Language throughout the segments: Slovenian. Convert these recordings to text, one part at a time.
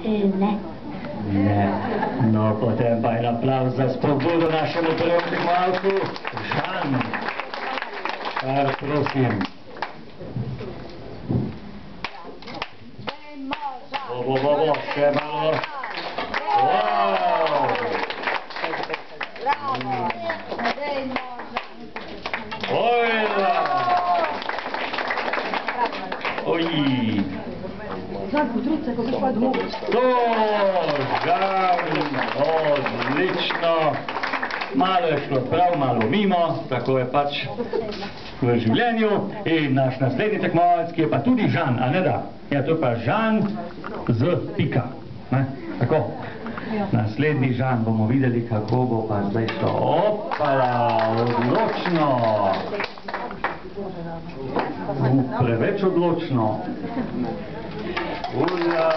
Ne. Ne. No, potem pa en aplavz za spodbudo našemu prvemu tekmovalcu, Žan. Kar prosim. Še malo. Wow! Ojla! Oj! To, Žan, odlično. Malo je šlo prav, malo mimo, tako je pač v življenju. In naš naslednji tekmovalec, ki je pa tudi Žan, a ne da? Ja, to je pa Žan z pika. Tako. Naslednji Žan bomo videli, kako bo pa zdaj šlo. Opala, odločno. Preveč odločno. Ula.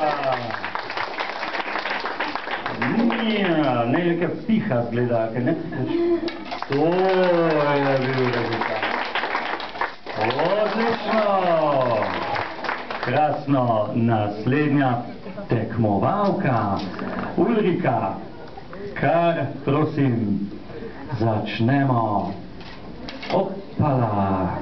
Nija, nekaj piha zgleda, kaj ne? To je bil rezultat. Odlično. Krasno. Naslednja tekmovalka, Ulrika. Kar prosim, začnemo. Opala.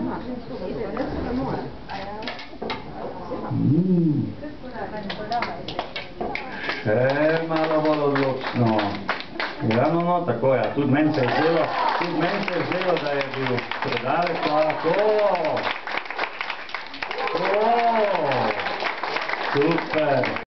Še malo bolj odločno. Ja, no, tako je. Tudi meni se je zdelo, da je bil predalek. Tako. Super.